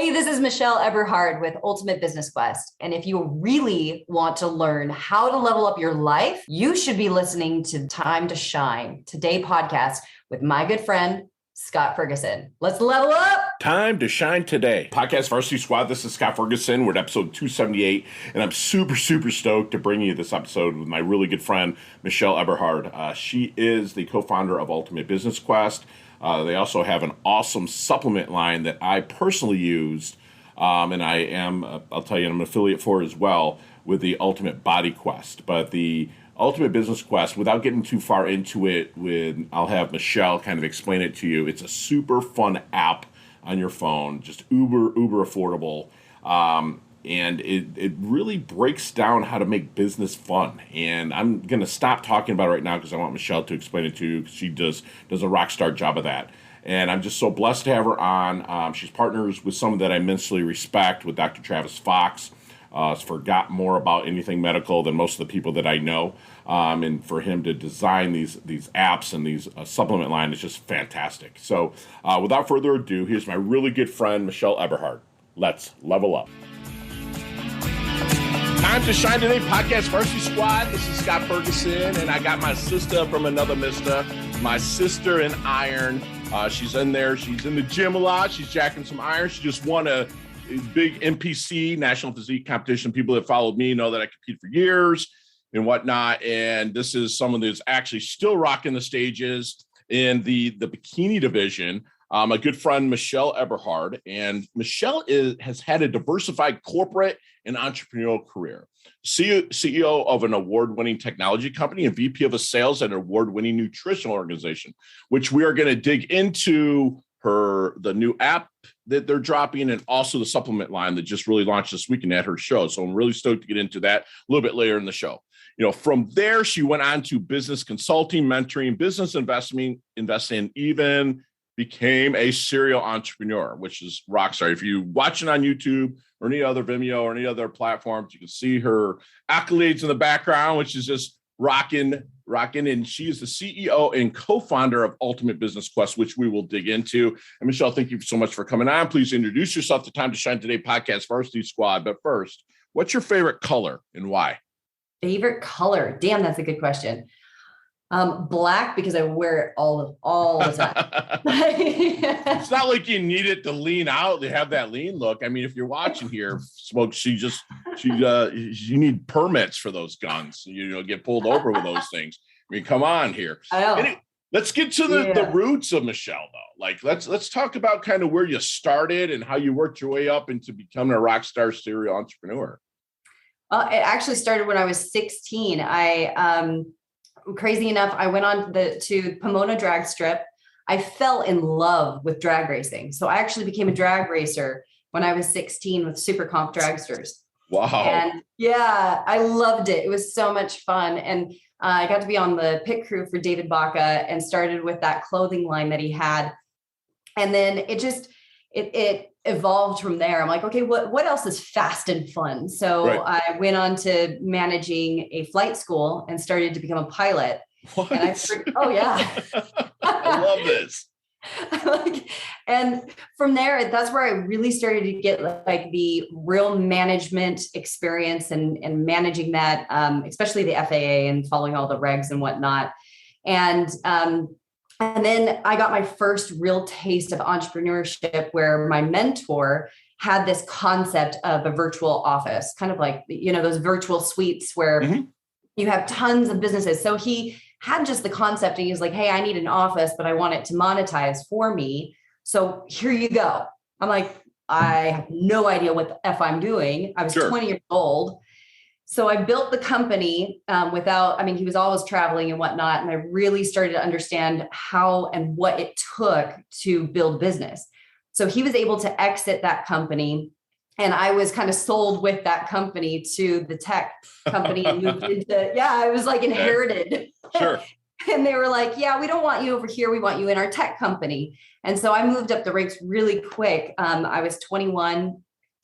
Hey, this is Michelle Eberhard with Ultimate Business Quest. And if you really want to learn how to level up your life, you should be listening to Time to Shine, Today podcast with my good friend, Scott Ferguson. Let's level up. Time to Shine Today. Podcast Varsity Squad. This is Scott Ferguson. We're at episode 278, and I'm super stoked to bring you this episode with my really good friend, Michelle Eberhard. She is the co-founder of Ultimate Business Quest. They also have an awesome supplement line that I personally used, and I'll tell you, I'm an affiliate for it as well, with the Ultimate Body Quest. But the Ultimate Business Quest, without getting too far into it, I'll have Michelle kind of explain it to you. It's a super fun app on your phone, just uber affordable. And it really breaks down how to make business fun. And I'm going to stop talking about it right now because I want Michelle to explain it to you, because she does a rock star job of that. And I'm just so blessed to have her on. She's partners with someone that I immensely respect, with Dr. Travis Fox. Has forgot more about anything medical than most of the people that I know. And for him to design these apps and these supplement line is just fantastic. So without further ado, here's my really good friend, Michelle Eberhard. Let's level up. Time to Shine Today, Podcast Varsity Squad. This is Scott Ferguson, and I got my sister from another mister, my sister in iron. She's in there. She's in the gym a lot. She's jacking some iron. She just won a big NPC, National Physique Competition. People that followed me know that I competed for years and whatnot. And this is someone that's actually still rocking the stages in the bikini division. My good friend, Michelle Eberhard. And Michelle has had a diversified corporate and entrepreneurial career. CEO of an award-winning technology company and VP of sales at an award-winning nutritional organization, which we are going to dig into the new app that they're dropping, and also the supplement line that just really launched this weekend at her show. So I'm really stoked to get into that a little bit later in the show. From there, she went on to business consulting, mentoring, business investing, even became a serial entrepreneur, which is rock star. If you're watching on YouTube or any other Vimeo or any other platforms, you can see her accolades in the background, which is just rocking. And she is the CEO and co-founder of Ultimate Business Quest, which we will dig into. And Michelle, thank you so much for coming on. Please introduce yourself to Time to Shine Today Podcast Varsity Squad. But first, what's your favorite color and why? Favorite color? Damn, that's a good question. Black, because I wear it all the time. It's not like you need it to lean out. They have that lean look. I mean, if you're watching here, folks, you need permits for those guns. Get pulled over with those things. I mean, come on here. Let's get to the roots of Michelle, though. Like, let's talk about kind of where you started and how you worked your way up into becoming a rock star serial entrepreneur. It actually started when I was 16. Crazy enough, I went on to Pomona drag strip. I fell in love with drag racing. So I actually became a drag racer when I was 16 with super comp dragsters. Wow. And yeah, I loved it. It was so much fun. And I got to be on the pit crew for David Baca and started with that clothing line that he had. And then it evolved from there. I'm like, okay, what else is fast and fun? So right. I went on to managing a flight school and started to become a pilot. What? And oh yeah. I love this. And from there, that's where I really started to get like the real management experience and managing that, especially the FAA and following all the regs and whatnot. And then I got my first real taste of entrepreneurship, where my mentor had this concept of a virtual office, kind of like, those virtual suites where you have tons of businesses. So he had just the concept, and he was like, hey, I need an office, but I want it to monetize for me. So here you go. I'm like, I have no idea what the F I'm doing. I was 20 years old. So I built the company he was always traveling and whatnot. And I really started to understand how and what it took to build business. So he was able to exit that company. And I was kind of sold with that company to the tech company and moved into, I was like inherited. Sure. And they were like, yeah, we don't want you over here. We want you in our tech company. And so I moved up the ranks really quick. I was 21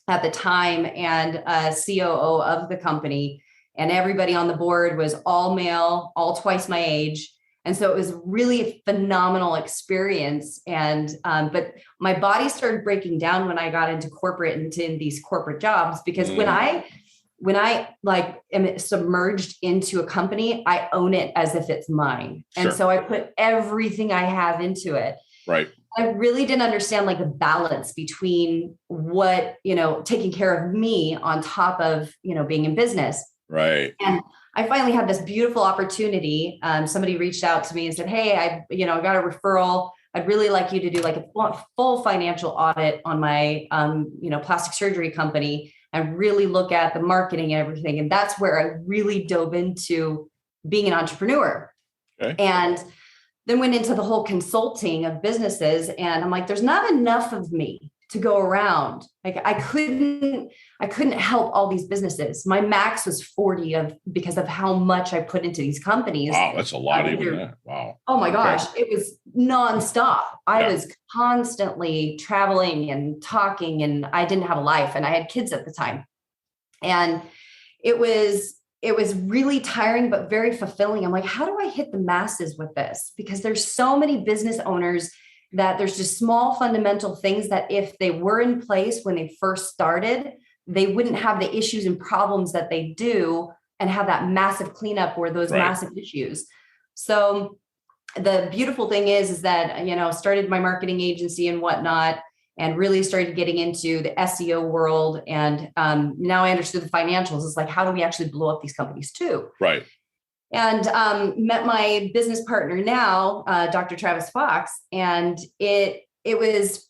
at the time and COO of the company. And everybody on the board was all male, all twice my age. And so it was really a phenomenal experience. And, but my body started breaking down when I got into corporate, into these corporate jobs, because when I like am submerged into a company, I own it as if it's mine. And so I put everything I have into it. Right. I really didn't understand like the balance between what, taking care of me on top of, being in business. Right. And I finally had this beautiful opportunity. Somebody reached out to me and said, hey, I got a referral. I'd really like you to do like a full financial audit on my, plastic surgery company and really look at the marketing and everything. And that's where I really dove into being an entrepreneur. Okay. And then went into the whole consulting of businesses. And I'm like, there's not enough of me to go around. Like I couldn't help all these businesses. My max was 40 because of how much I put into these companies. Wow. That's a lot even that. Wow. Oh my gosh. It was nonstop. I was constantly traveling and talking, and I didn't have a life, and I had kids at the time. And it was really tiring, but very fulfilling. I'm like, how do I hit the masses with this? Because there's so many business owners that there's just small fundamental things that if they were in place when they first started, they wouldn't have the issues and problems that they do and have that massive cleanup or those massive issues. So the beautiful thing is that, started my marketing agency and whatnot, and really started getting into the SEO world. And now I understood the financials. It's like, how do we actually blow up these companies too? Right. And met my business partner now, Dr. Travis Fox, and it was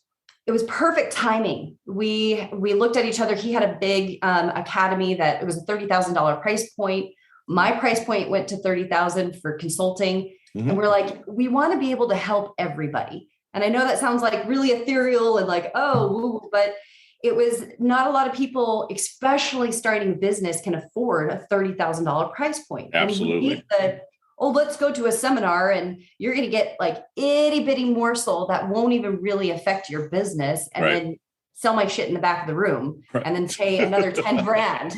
perfect timing. We looked at each other. He had a big academy that it was a $30,000 price point. My price point went to $30,000 for consulting, and we're like, we want to be able to help everybody. And I know that sounds like really ethereal and like, but it was not a lot of people, especially starting a business, can afford a $30,000 price point. Absolutely. Let's go to a seminar and you're going to get like itty bitty morsel that won't even really affect your business. And then sell my shit in the back of the room and then pay another 10 grand,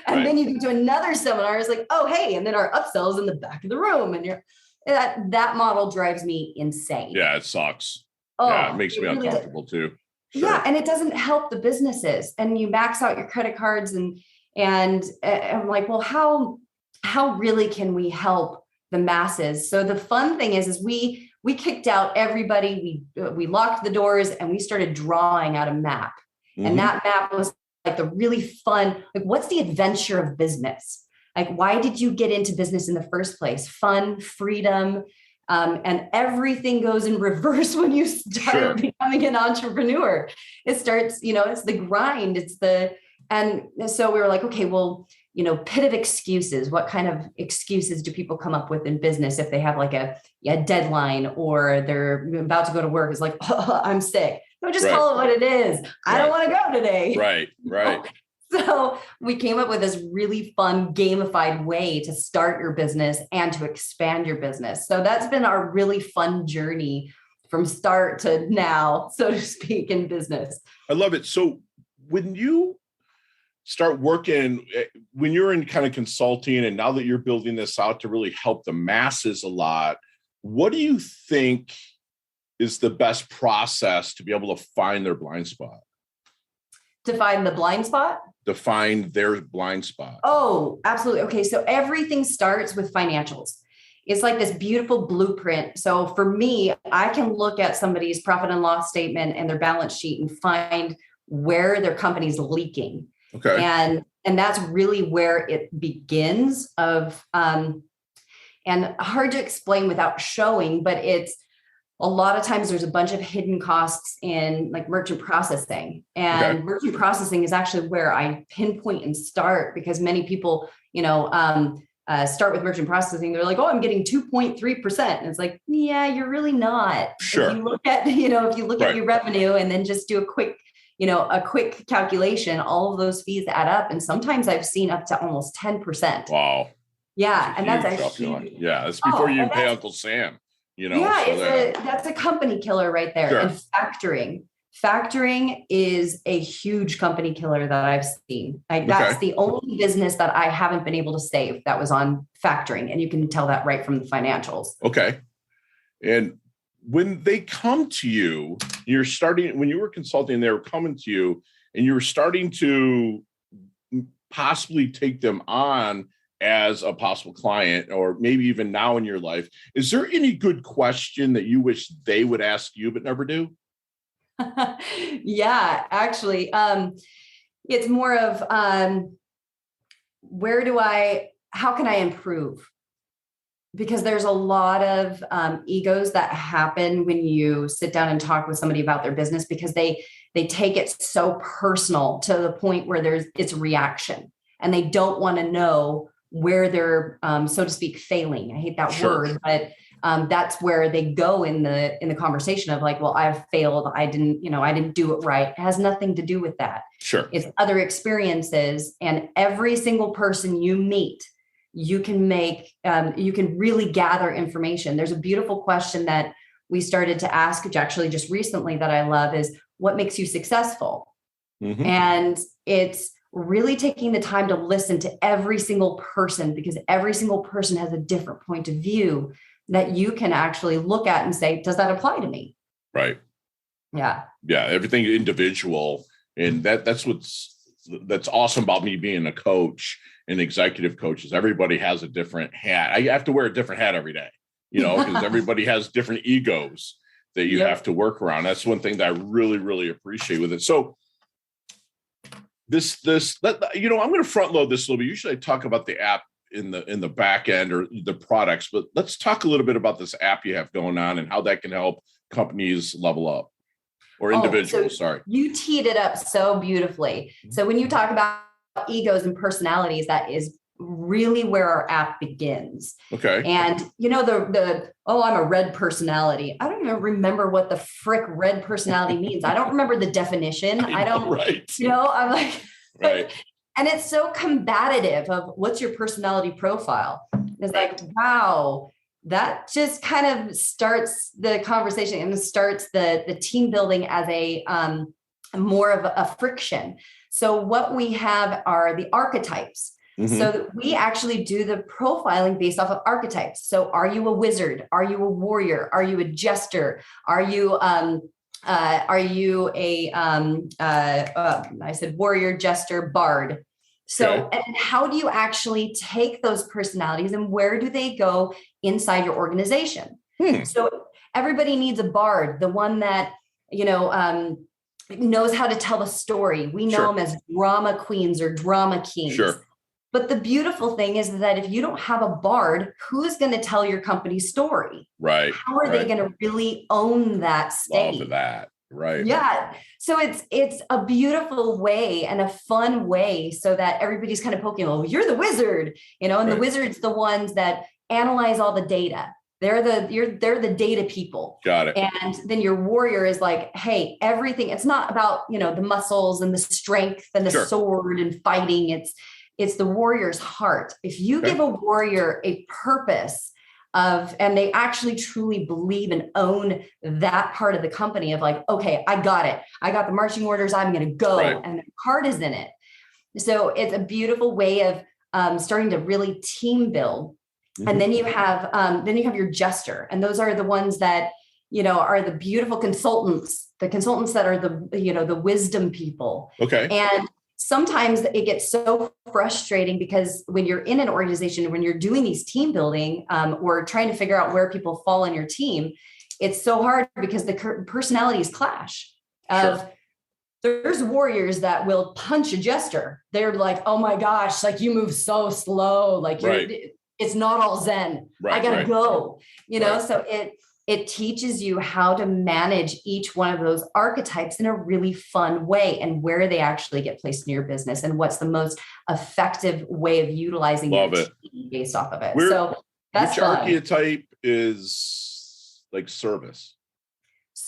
and then you go to another seminar. It's like, oh, hey, and then our upsells in the back of the room. And that model drives me insane. Yeah, it sucks. It makes me uncomfortable too. Sure. Yeah. And it doesn't help the businesses, and you max out your credit cards and I'm like, well, how really can we help the masses? So the fun thing is we kicked out everybody. We locked the doors and we started drawing out a map. And that map was like the really fun, like, what's the adventure of business? Like, why did you get into business in the first place? Fun, freedom, and everything goes in reverse when you start becoming an entrepreneur. It starts, it's the grind. And so we were like, okay, well, pit of excuses. What kind of excuses do people come up with in business if they have like a deadline, or they're about to go to work? It's like, oh, I'm sick. No, just call it what it is. I don't want to go today. Right. So we came up with this really fun gamified way to start your business and to expand your business. So that's been our really fun journey from start to now, so to speak, in business. I love it. So when you start working, when you're in kind of consulting, and now that you're building this out to really help the masses a lot, what do you think is the best process to be able to find their blind spot? To find the blind spot? To find their blind spot. Oh, absolutely. Okay. So everything starts with financials. It's like this beautiful blueprint. So for me, I can look at somebody's profit and loss statement and their balance sheet and find where their company's leaking. Okay. And that's really where it begins and hard to explain without showing, but it's a lot of times there's a bunch of hidden costs in like merchant processing, and merchant processing is actually where I pinpoint and start, because many people, start with merchant processing. They're like, oh, I'm getting 2.3%. And it's like, yeah, you're really not. Sure. If you look at, at your revenue and then just do a quick calculation, all of those fees add up. And sometimes I've seen up to almost 10%. Wow. Yeah. And that's actually, that's before you pay Uncle Sam, that's a company killer right there. Sure. And factoring is a huge company killer that I've seen. Like that's the only business that I haven't been able to save that was on factoring. And you can tell that right from the financials. Okay. And when they come to you, when you were consulting, they were coming to you and you were starting to possibly take them on as a possible client, or maybe even now in your life. Is there any good question that you wish they would ask you but never do? Yeah, actually, it's more of how can I improve? Because there's a lot of egos that happen when you sit down and talk with somebody about their business, because they take it so personal to the point where it's reaction, and they don't want to know where they're, so to speak, failing. I hate that word, but that's where they go in the conversation of like, well, I've failed. I didn't do it right. It has nothing to do with that. Sure. It's other experiences, and every single person you meet, you can really gather information. There's a beautiful question that we started to ask, which actually just recently that I love, is what makes you successful? Mm-hmm. And it's really taking the time to listen to every single person, because every single person has a different point of view that you can actually look at and say, does that apply to me? Right. Yeah. Yeah. Everything individual. And that's awesome about me being a coach, an executive coach, is everybody has a different hat. I have to wear a different hat every day, because everybody has different egos that you have to work around. That's one thing that I really, really appreciate with it. So I'm going to front load this a little bit. Usually I talk about the app in the back end or the products, but let's talk a little bit about this app you have going on and how that can help companies level up, or individuals. Sorry. You teed it up so beautifully. So when you talk about egos and personalities, that is really where our app begins. Okay. And I'm a red personality. I don't even remember what the frick red personality means. I don't remember the definition. Right. I'm like, right. And it's so combative of what's your personality profile. It's like, wow, that just kind of starts the conversation and starts the team building as a more of a friction. So what we have are the archetypes. Mm-hmm. So we actually do the profiling based off of archetypes. So are you a wizard? Are you a warrior? Are you a jester? Are you I said warrior, jester, bard. So, and how do you actually take those personalities and where do they go inside your organization? So everybody needs a bard, the one that, knows how to tell a story. We know them as drama queens or drama kings. Sure. But the beautiful thing is that if you don't have a bard, who's going to tell your company's story? Right. How are they going to really own that stage? Love of that. Right. Yeah. So it's a beautiful way and a fun way so that everybody's kind of poking, oh, you're the wizard, and the wizard's the ones that analyze all the data. They're the data people. Got it. And then your warrior is like, hey, everything, it's not about, the muscles and the strength and the sword and fighting. It's the warrior's heart. If you give a warrior a purpose and they actually truly believe and own that part of the company of like, okay, I got it. I got the marching orders. I'm going to go. Right. And their heart is in it. So it's a beautiful way of starting to really team build. Mm-hmm. And then you have your jester. And those are the ones that, are the beautiful consultants, the consultants that are the wisdom people. Okay. And sometimes it gets so frustrating because when you're in an organization, when you're doing these team building or trying to figure out where people fall in your team, it's so hard because the personalities clash. There's warriors that will punch a jester. They're like, oh my gosh, like you move so slow. Like it's not all Zen. I gotta go, so it teaches you how to manage each one of those archetypes in a really fun way and where they actually get placed in your business and what's the most effective way of utilizing it based off of it. So that's which archetype is like service,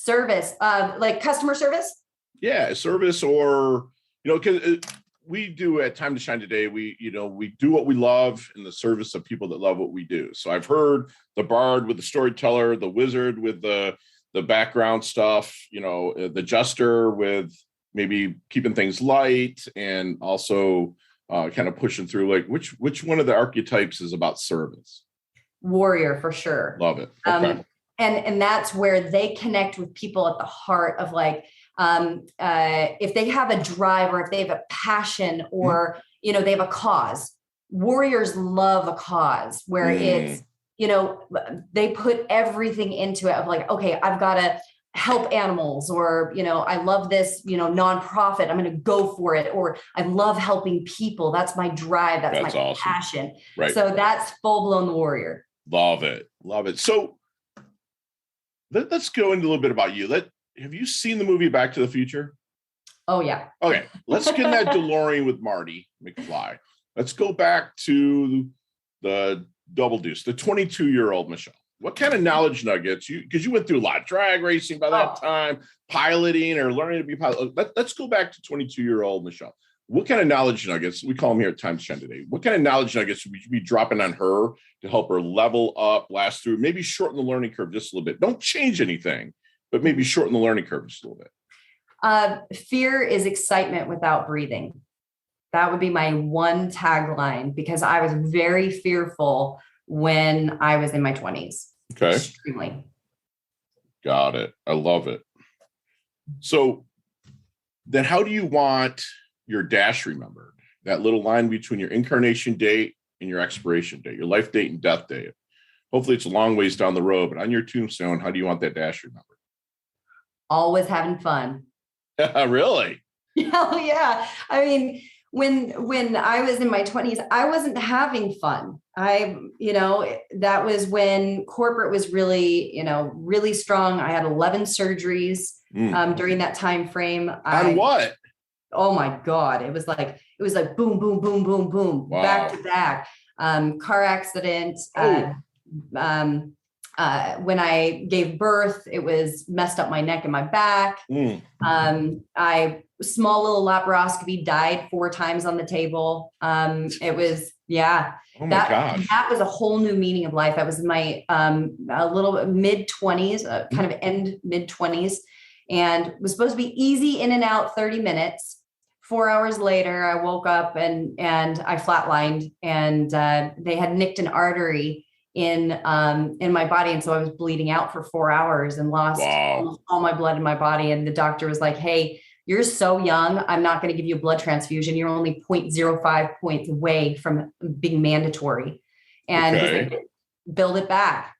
like customer service. Yeah. Service or, because we do at Time to Shine Today, we do what we love in the service of people that love what we do. So I've heard the bard with the storyteller, the wizard with the the background stuff, the Jester with maybe keeping things light and also kind of pushing through, like which one of the archetypes is about service? Warrior, for sure. Love it. Okay. And that's where they connect with people at the heart of like, if they have a drive or if they have a passion or, they have a cause. Warriors love a cause where it's, they put everything into it of like, okay, I've got to help animals, or, I love this, nonprofit, I'm going to go for it. Or I love helping people. That's my drive. That's my awesome. passion. Right. So that's full blown warrior. Love it. Love it. So let's go into a little bit about you. Have you seen the movie Back to the Future? Oh yeah. Okay. Let's get in that DeLorean with Marty McFly. Let's go back to the Double Deuce, the 22-year-old Michelle. What kind of knowledge nuggets because you went through a lot of drag racing by that time, piloting or learning to be pilot. Let's go back to 22-year-old Michelle. What kind of knowledge nuggets, we call them here at Times 10 today, what kind of knowledge nuggets would you be dropping on her to help her level up, blast through, maybe shorten the learning curve just a little bit? Don't change anything, but maybe shorten the learning curve just a little bit. Fear is excitement without breathing. That would be my one tagline, because I was very fearful when I was in my 20s. Okay. Extremely. Got it. I love it. So then how do you want your dash remembered? That little line between your incarnation date and your expiration date, your life date and death date. Hopefully it's a long ways down the road, but on your tombstone, how do you want that dash remembered? Always having fun. Really? Hell yeah. I mean, when I was in my 20s, I wasn't having fun. That was when corporate was really, really strong. I had 11 surgeries during that time frame. On what? Oh my God. It was like boom, boom, boom, boom, boom, wow. back to back. Car accident. When I gave birth, it was messed up my neck and my back. Small little laparoscopy, died 4 times on the table. It was, yeah. Oh my gosh. That was a whole new meaning of life. That was my a little mid 20s, kind of end mid 20s, and was supposed to be easy in and out 30 minutes. 4 hours later, I woke up and I flatlined, and they had nicked an artery in my body. And so I was bleeding out for 4 hours and lost all my blood in my body. And the doctor was like, hey, you're so young, I'm not going to give you a blood transfusion. You're only 0.05 points away from being mandatory. And he's like, build it back.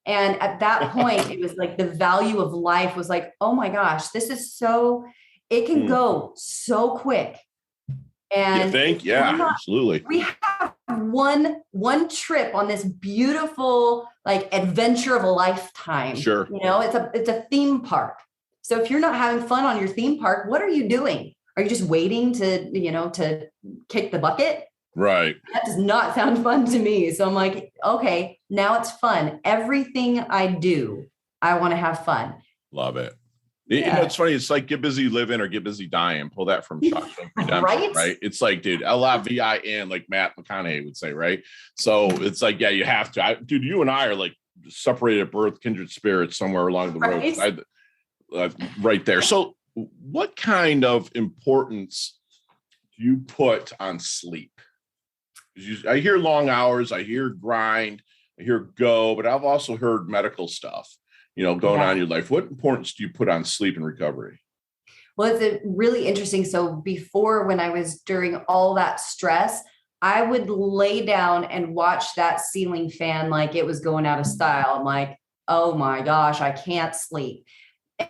And at that point, it was like the value of life was like, oh my gosh, this is it can go so quick. And you think? Yeah, absolutely. We have one trip on this beautiful like adventure of a lifetime. Sure. It's a theme park. So if you're not having fun on your theme park, what are you doing? Are you just waiting to kick the bucket? Right. That does not sound fun to me. So I'm like, okay, now it's fun. Everything I do, I want to have fun. Love it. Yeah. It's funny. It's like get busy living or get busy dying. Pull that from Shawshank Redemption, right? It's like, dude, LIVIN, like Matt McConaughey would say, right? So it's like, yeah, you have to. Dude, you and I are like separated at birth, kindred spirits somewhere along the road. Right there. So what kind of importance do you put on sleep? I hear long hours, I hear grind, I hear go, but I've also heard medical stuff, going on in your life. What importance do you put on sleep and recovery? Well, it's really interesting. So before, when I was during all that stress, I would lay down and watch that ceiling fan like it was going out of style. I'm like, oh my gosh, I can't sleep.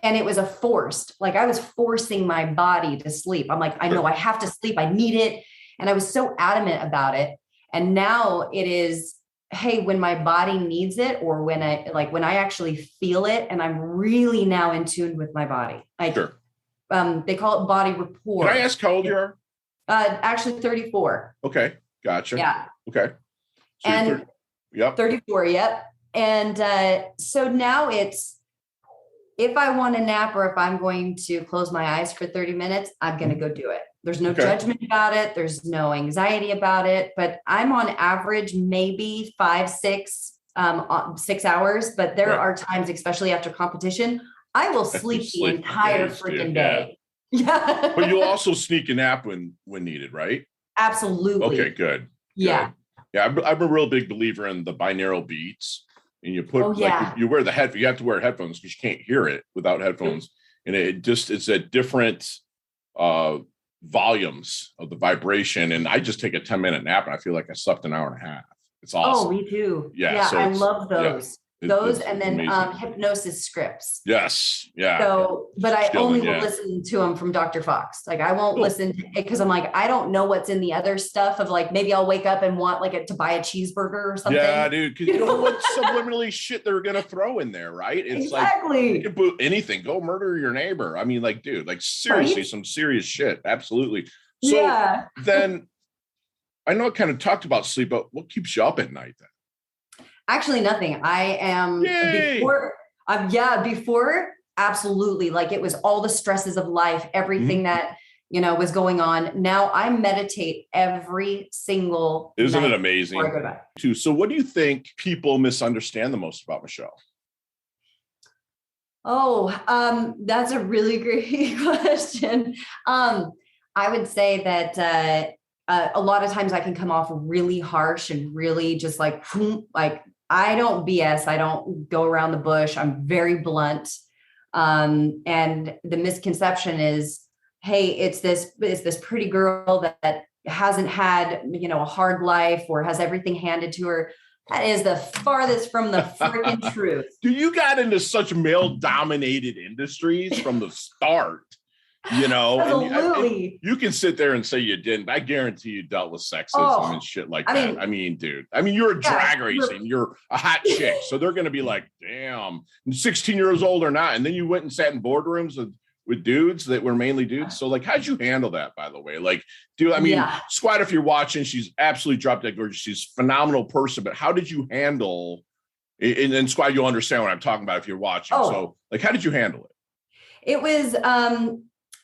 And it was I was forcing my body to sleep. I'm like, I know I have to sleep. I need it. And I was so adamant about it. And now it is, hey, when my body needs it, or when I actually feel it, and I'm really now in tune with my body. They call it body rapport. Can I ask how old you are? Actually 34. Okay. Gotcha. Yeah. Okay. So and 34. Yep. And so now it's, if I want a nap or if I'm going to close my eyes for 30 minutes, I'm going to go do it. There's no judgment about it. There's no anxiety about it, but I'm on average, maybe 5-6 6 hours, but there are times, especially after competition, I will sleep the entire freaking day. Yeah. But you'll also sneak a nap when needed, right? Absolutely. Okay, good. Yeah. Yeah. I'm a real big believer in the binaural beats, and you put you wear you have to wear headphones because you can't hear it without headphones. And it's at different volumes of the vibration. And I just take a 10-minute nap and I feel like I slept an hour and a half. It's awesome. Oh, me too. Yeah. So I love those. Those and then hypnosis scripts. Yes. Yeah. So, but I only will listen to them from Dr. Fox. Like I won't listen to it because I'm like, I don't know what's in the other stuff of like, maybe I'll wake up and want like to buy a cheeseburger or something. Yeah, dude. Cause you know what subliminally shit they're going to throw in there, right? It's like, you can put anything, go murder your neighbor. I mean, like, dude, like seriously, some serious shit. Absolutely. So then I know I kind of talked about sleep, but what keeps you up at night then? Actually, nothing. I am before, absolutely. Like it was all the stresses of life, everything that, was going on. Now I meditate every single night. Isn't it amazing? Too. So what do you think people misunderstand the most about Michelle? Oh, that's a really great question. I would say that, a lot of times I can come off really harsh and really just like I don't BS. I don't go around the bush. I'm very blunt. And the misconception is, hey, it's this pretty girl that hasn't had, a hard life or has everything handed to her. That is the farthest from the freaking truth. Dude, you got into such male-dominated industries from the start. Absolutely. And you can sit there and say you didn't, but I guarantee you dealt with sexism and shit like that. I mean, dude, you're a drag racing, you're a hot chick. So they're going to be like, damn, 16 years old or not. And then you went and sat in boardrooms with dudes that were mainly dudes. So like, how'd you handle that, by the way? Like, dude, Squad, if you're watching, she's absolutely drop dead gorgeous. She's a phenomenal person, but how did you handle, and Squad, you'll understand what I'm talking about if you're watching. So like, how did you handle it? It was,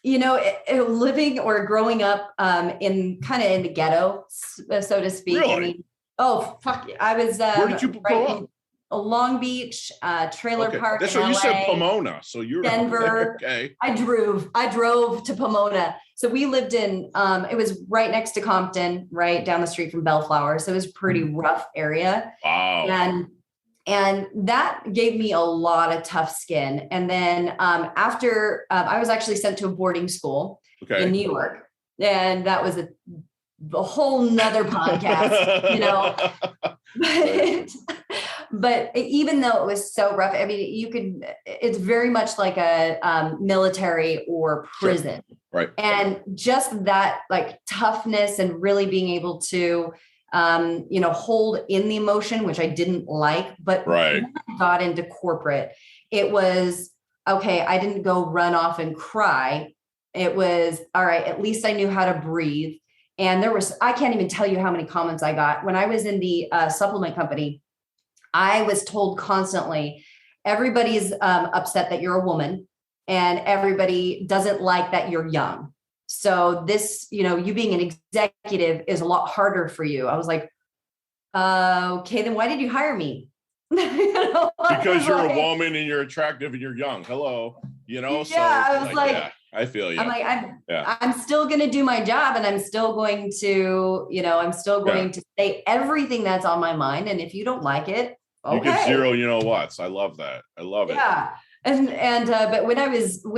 living or growing up in the ghetto, so to speak. Really? I was where did you grow up? Long Beach, trailer park. That's what you said, Pomona. So you're Denver. Okay. I drove to Pomona. So we lived in it was right next to Compton, right down the street from Bellflower. So it was a pretty rough area. Wow. And that gave me a lot of tough skin. And then after I was actually sent to a boarding school in New York. And that was a whole nother podcast, But even though it was so rough, it's very much like a military or prison. Sure. Right. And just that like toughness and really being able to hold in the emotion, which I didn't like, but when I got into corporate, it was, okay, I didn't go run off and cry. It was, all right, at least I knew how to breathe. And I can't even tell you how many comments I got. When I was in the supplement company, I was told constantly, everybody's upset that you're a woman and everybody doesn't like that you're young. So this, you being an executive is a lot harder for you. I was like, okay, then why did you hire me? Because you're a woman and you're attractive and you're young. Hello, So I was like, I feel you. I'm like, I'm still going to do my job and I'm still going to, to say everything that's on my mind. And if you don't like it, okay. You get zero, whats. I love that. I love it. Yeah. And but when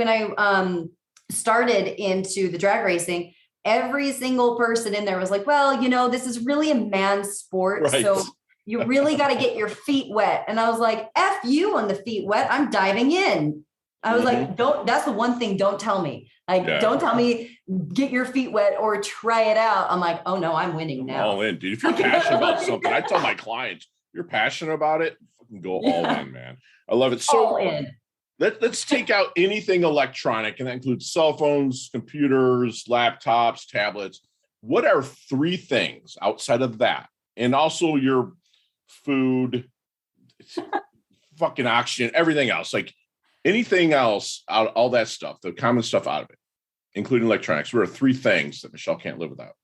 I started into the drag racing, every single person in there was like, well, this is really a man's sport. Right. So you really got to get your feet wet. And I was like, F you on the feet wet. I'm diving in. I was like, that's the one thing. Don't tell me, don't tell me, get your feet wet or try it out. I'm like, oh no, I'm winning now. All in, dude. If you're passionate about something, I tell my clients, you're passionate about it, fucking go all in, man. I love it. So all in. Let's take out anything electronic, and that includes cell phones, computers, laptops, tablets. What are 3 things outside of that? And also your food, fucking oxygen, everything else. Like anything else, all that stuff, the common stuff out of it, including electronics. What are 3 things that Michelle can't live without?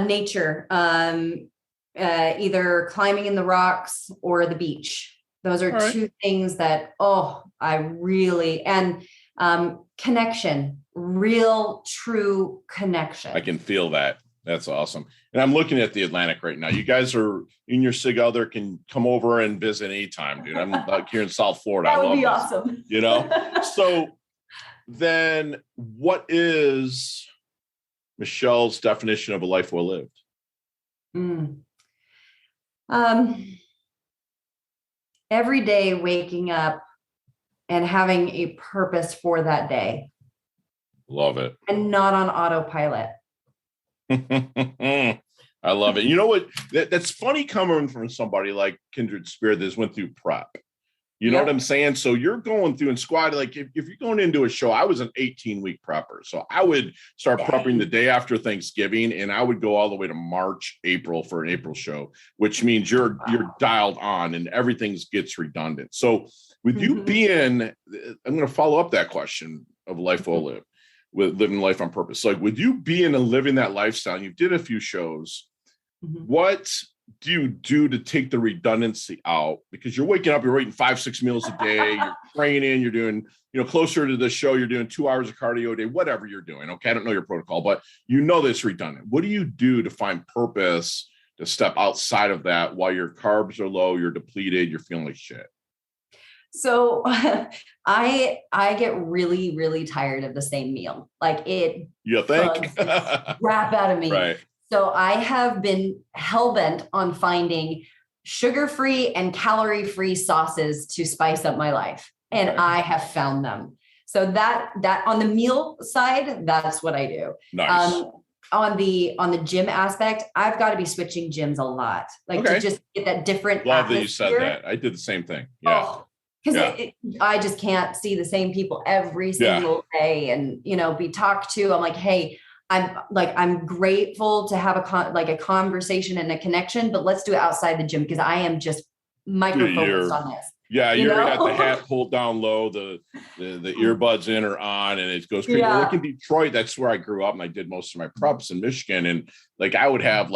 Nature. either climbing in the rocks or the beach. Those are two things that, I really, and connection, real, true connection. I can feel that. That's awesome. And I'm looking at the Atlantic right now. You guys are in your sig other can come over and visit anytime, dude. I'm like here in South Florida. That would be this, awesome. You know? So then what is Michelle's definition of a life well lived? Every day waking up and having a purpose for that day. Love it. And not on autopilot. I love it. You know what? That's funny coming from somebody like Kindred Spirit that's went through prep. You know what I'm saying? So you're going through and squad, like if you're going into a show, I was an 18-week prepper. So I would start prepping the day after Thanksgiving, and I would go all the way to March, April for an April show, which means you're dialed on and everything gets redundant. So with you being, I'm going to follow up that question of life well lived, with living life on purpose. So like with you being and living that lifestyle, you did a few shows. What do you do to take the redundancy out? Because you're waking up, you're eating 5-6 meals a day, you're training, you're doing, closer to the show, you're doing 2 hours of cardio a day, whatever you're doing. Okay. I don't know your protocol, but that's redundant. What do you do to find purpose to step outside of that while your carbs are low, you're depleted, you're feeling like shit? So I get really, really tired of the same meal. Like it bugs the crap out of me. Right. So I have been hell-bent on finding sugar-free and calorie-free sauces to spice up my life. And I have found them. So that on the meal side, that's what I do. Nice. On the gym aspect, I've got to be switching gyms a lot. To just get that different Love atmosphere. that you said that. I did the same thing. Yeah. Because I just can't see the same people every single day and, be talked to. I'm like, hey, I'm grateful to have a conversation and a connection, but let's do it outside the gym because I am just micro-focused on this. Yeah, you already got the hat pulled down low, the earbuds in or on, and it goes crazy. Yeah. Like in Detroit, that's where I grew up, and I did most of my preps in Michigan. And I would have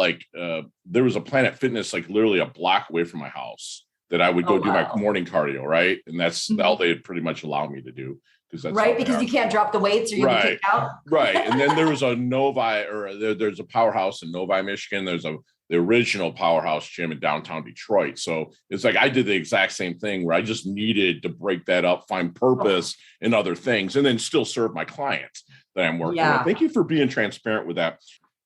there was a Planet Fitness literally a block away from my house that I would go do my morning cardio, right? And that's all they'd pretty much allow me to do. Because you can't drop the weights or you'll be kicked out. Right. And then there was a there's a powerhouse in Novi, Michigan. There's the original powerhouse gym in downtown Detroit. So it's I did the exact same thing where I just needed to break that up, find purpose in other things, and then still serve my clients that I'm working with. Thank you for being transparent with that.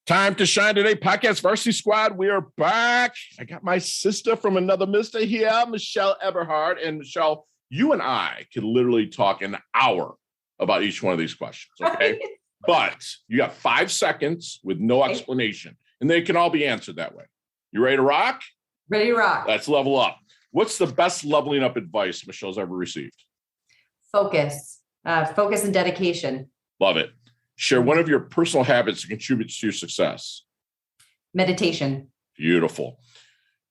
Time to shine today, podcast Varsity Squad. We are back. I got my sister from another mister here, Michelle Eberhard. And Michelle, you and I could literally talk an hour about each one of these questions, okay? But you got 5 seconds with no explanation, and they can all be answered that way. You ready to rock? Ready to rock. Let's level up. What's the best leveling up advice Michelle's ever received? Focus and dedication. Love it. Share one of your personal habits that contributes to your success. Meditation. Beautiful.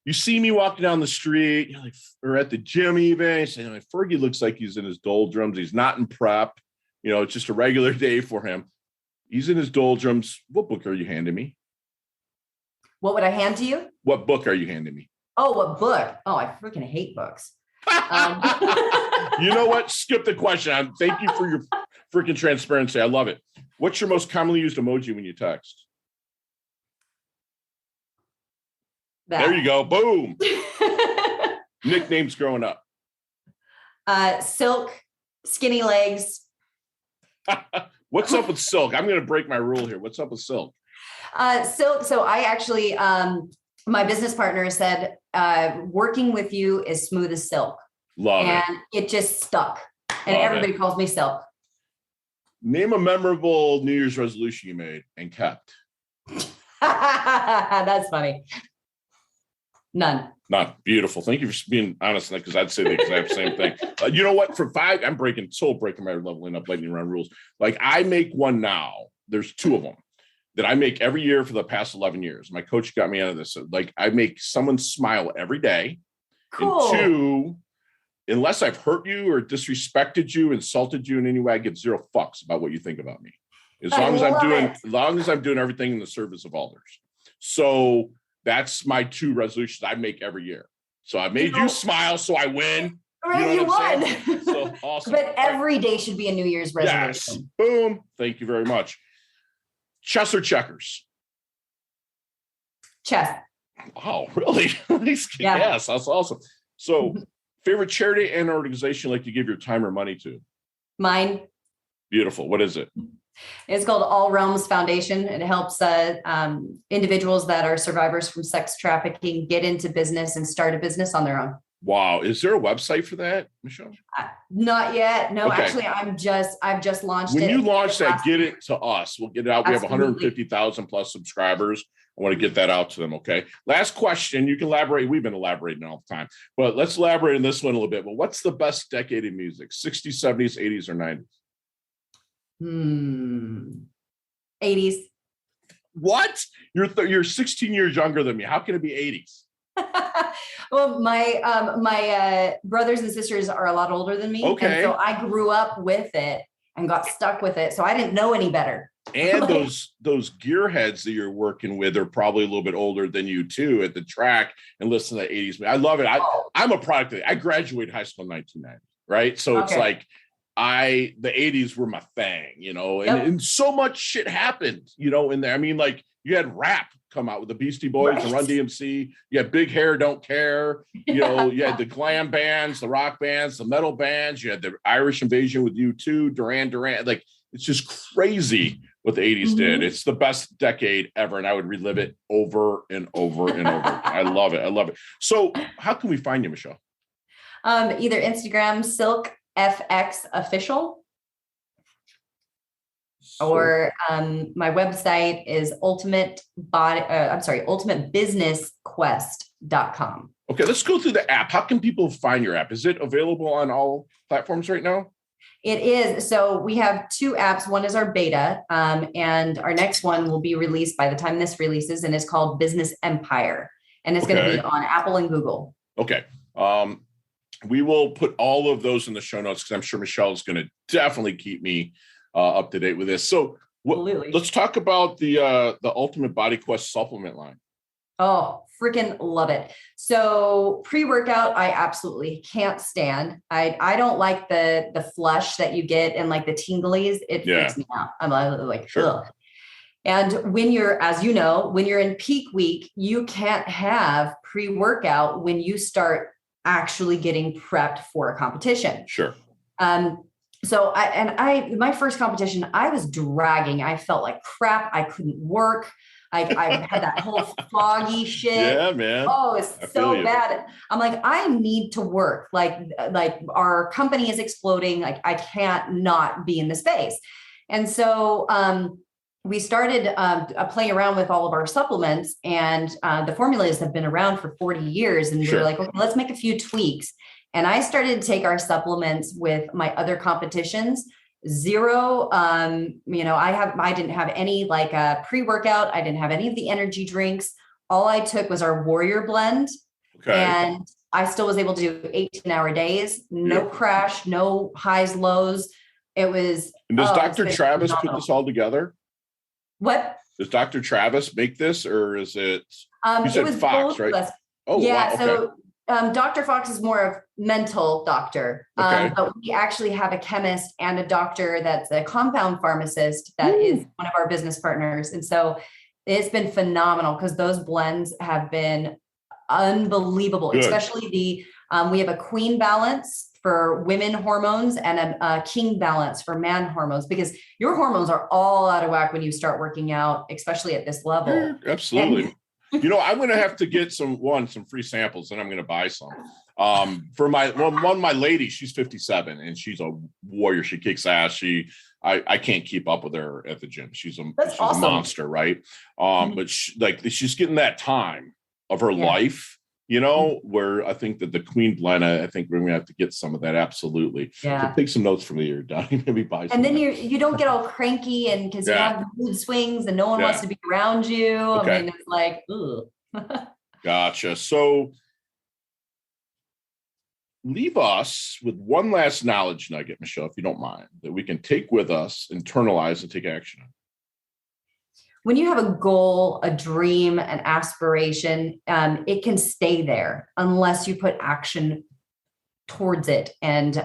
You see me walking down the street, or at the gym even, saying, Fergie looks like he's in his doldrums. He's not in prep. It's just a regular day for him. He's in his doldrums. What book are you handing me? What would I hand to you? What book are you handing me? Oh, what book? Oh, I freaking hate books. You know what? Skip the question. Thank you for your freaking transparency. I love it. What's your most commonly used emoji when you text? There you go. Boom. Nicknames growing up. Silk, skinny legs. What's up with Silk? I'm going to break my rule here. What's up with Silk? Silk. So I actually, my business partner said, working with you is smooth as silk. Love it. And it just stuck. And everybody calls me Silk. Name a memorable New Year's resolution you made and kept. That's funny. None. Beautiful. Thank you for being honest, because I'd say the exact same thing. You know what? For 5, I'm breaking my leveling up lightning round rules. I make one now. There's 2 of them that I make every year for the past 11 years. My coach got me out of this. I make someone smile every day. Cool. And 2, unless I've hurt you or disrespected you, insulted you in any way, I give 0 fucks about what you think about me. As long as I'm doing everything in the service of others. So That's my 2 resolutions I make every year. So I made you smile, so I win. Right, you won. So awesome. But every day should be a New Year's resolution. Yes. Boom. Thank you very much. Chess or checkers? Chess. Oh, really? Yeah. Yes, that's awesome. So, favorite charity and organization you like to give your time or money to? Mine. Beautiful. What is it? It's called All Realms Foundation. It helps individuals that are survivors from sex trafficking get into business and start a business on their own. Wow. Is there a website for that, Michelle? Not yet. No, Okay. Actually, I've just launched it. When you launch that, get it to us. We'll get it out. We have 150,000 plus subscribers. I want to get that out to them. Okay. Last question. You can elaborate. We've been elaborating all the time, but let's elaborate on this one a little bit. Well, what's the best decade in music? 60s, 70s, 80s, or 90s? 80s. What? You're 16 years younger than me. How can it be 80s? Well, my brothers and sisters are a lot older than me. Okay. And so I grew up with it and got stuck with it. So I didn't know any better. And those gearheads that you're working with are probably a little bit older than you too at the track and listen to the 80s. I love it. I'm a product of it. I graduated high school in 1990, right? So It's like the 80s were my thing, and so much shit happened, in there. I mean, like you had rap come out with the Beastie Boys and Run DMC. You had Big Hair, Don't Care. You had the glam bands, the rock bands, the metal bands. You had the Irish Invasion with U2, Duran Duran. Like, it's just crazy what the 80s did. It's the best decade ever, and I would relive it over and over and over. I love it. So how can we find you, Michelle? Either Instagram, Silk FX Official, or my website is ultimatebusinessquest.com. Okay, let's go through the app. How can people find your app? Is it available on all platforms right now? It is. So we have 2 apps. One is our beta, and our next one will be released by the time this releases, and it's called Business Empire, and it's going to be on Apple and Google. Okay. We will put all of those in the show notes because I'm sure Michelle is going to definitely keep me up to date with this. So let's talk about the Ultimate Body Quest supplement line. Oh, freaking love it. So pre-workout, I absolutely can't stand. I don't like the flush that you get and like the tinglies. It freaks me out. I'm like, ugh. And when you're in peak week, you can't have pre-workout when you start actually getting prepped for a competition. Sure. So my first competition, I was dragging. I felt like crap. I couldn't work. I had that whole foggy shit. Yeah, man. Oh, it's so bad. I'm like, I need to work. Like our company is exploding. Like I can't not be in the space. And so we started playing around with all of our supplements, and the formulas have been around for 40 years. And we were like, okay, let's make a few tweaks. And I started to take our supplements with my other competitions. Zero, I didn't have any pre-workout. I didn't have any of the energy drinks. All I took was our Warrior blend. Okay. And I still was able to do 18-hour days, no crash, no highs, lows. It was. And does Dr. Travis put this all together? What? Does Dr. Travis make this, or is it? You said it was Fox, right? Oh, yeah. Wow. Okay. So Dr. Fox is more of mental doctor, but we actually have a chemist and a doctor that's a compound pharmacist that is one of our business partners. And so it's been phenomenal because those blends have been unbelievable. Good. Especially we have a queen balance for women hormones and a king balance for man hormones, because your hormones are all out of whack when you start working out, especially at this level. Absolutely. I'm going to have to get some free samples, and I'm going to buy some for my lady. She's 57 and she's a warrior. She kicks ass. I can't keep up with her at the gym. She's a monster. Right. But she's getting that time of her life, where I think that the Queen blend, I think we're going to have to get some of that. Absolutely. Yeah. So take some notes from the year, Donnie. Maybe buy some. And then you don't get all cranky and because you have the mood swings and no one wants to be around you. Okay. I mean, it's like, ooh. Gotcha. So leave us with one last knowledge nugget, Michelle, if you don't mind, that we can take with us, internalize, and take action on. when you have a goal, a dream, an aspiration, it can stay there unless you put action towards it and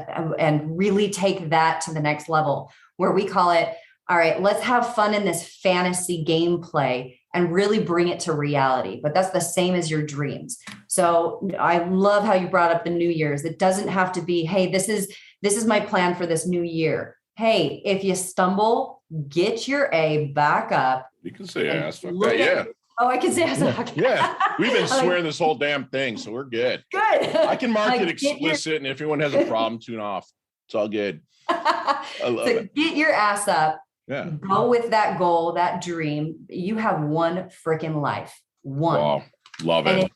really take that to the next level, where we call it, all right, let's have fun in this fantasy gameplay and really bring it to reality. But that's the same as your dreams. So I love how you brought up the New Year's. It doesn't have to be, hey, this is my plan for this new year. Hey, if you stumble, get your A back up. You can say ass. Okay, yeah. Oh, I can say ass. Okay. Yeah. We've been swearing this whole damn thing, so we're good. Good. I can mark it explicit, and if anyone has a problem, tune off. It's all good. I love it. Get your ass up. Yeah. Go with that goal, that dream. You have one freaking life. One. Wow. Love it. And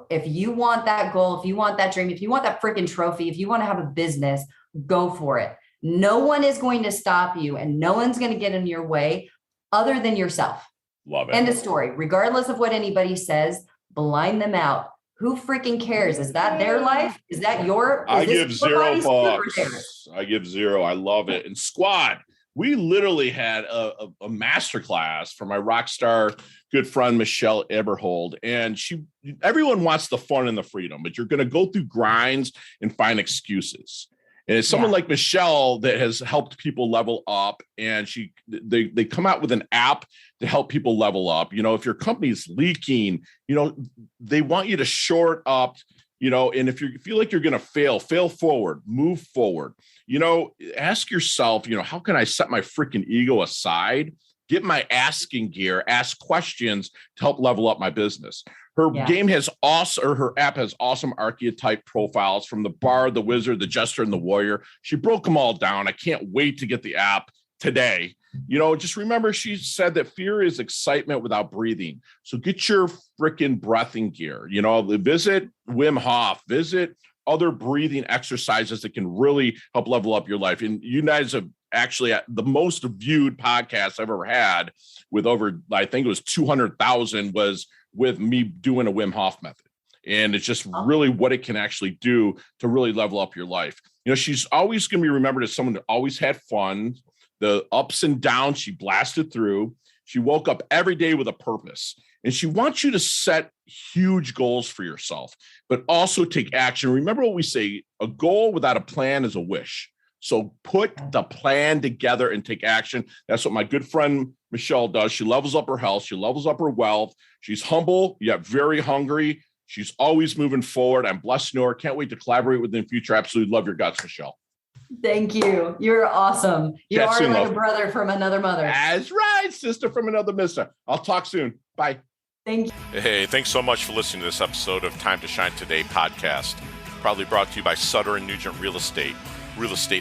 if you want that goal, if you want that dream, if you want that freaking trophy, if you want to have a business, go for it. No one is going to stop you and no one's going to get in your way other than yourself. Love it. End of story. Regardless of what anybody says, blind them out. Who freaking cares? Is that their life? Is that your? I give $0. I give zero. I love it. And squad, we literally had a masterclass for my rock star good friend, Michelle Eberhard. And everyone wants the fun and the freedom, but you're going to go through grinds and find excuses. And it's someone like Michelle that has helped people level up, and they come out with an app to help people level up. You know, if your company's leaking, you know, they want you to short up, you know, and if you feel like you're going to fail forward, move forward, you know, ask yourself, you know, how can I set my freaking ego aside, get my asking gear, ask questions to help level up my business. Her game has her app has awesome archetype profiles from the Bard, the Wizard, the Jester, and the Warrior. She broke them all down. I can't wait to get the app today. You know, just remember, she said that fear is excitement without breathing. So get your freaking breathing gear. You know, visit Wim Hof, visit other breathing exercises that can really help level up your life. And you guys have actually the most viewed podcast I've ever had, with over, I think it was 200,000, was with me doing a Wim Hof method. And it's just really what it can actually do to really level up your life. You know, she's always going to be remembered as someone that always had fun. The ups and downs she blasted through. She woke up every day with a purpose. And she wants you to set huge goals for yourself, but also take action. Remember what we say, a goal without a plan is a wish. So put the plan together and take action. That's what my good friend Michelle does. She levels up her health. She levels up her wealth. She's humble, yet very hungry. She's always moving forward. I'm blessed to know her. Can't wait to collaborate with her in the future. Absolutely love your guts, Michelle. Thank you. You're awesome. You are like love. A brother from another mother. That's right, sister from another mister. I'll talk soon. Bye. Thank you. Hey, thanks so much for listening to this episode of Time to Shine Today podcast. Proudly brought to you by Sutter & Nugent Real Estate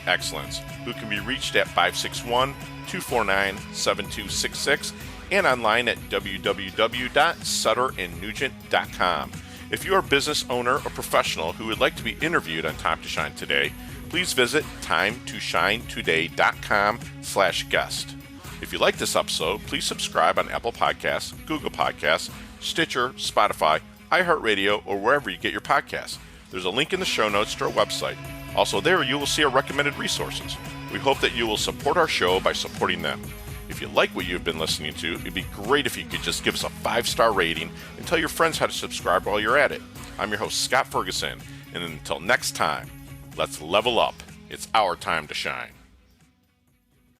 Excellence, who can be reached at 561-249-7266 and online at www.sutterandnugent.com. If you are a business owner or professional who would like to be interviewed on Time to Shine Today, please visit timetoshinetoday.com/guest. If you like this episode, please subscribe on Apple Podcasts, Google Podcasts, Stitcher, Spotify, iHeartRadio, or wherever you get your podcasts. There's a link in the show notes to our website. Also there, you will see our recommended resources. We hope that you will support our show by supporting them. If you like what you've been listening to, it'd be great if you could just give us a 5-star rating and tell your friends how to subscribe while you're at it. I'm your host, Scott Ferguson, and until next time, let's level up. It's our time to shine.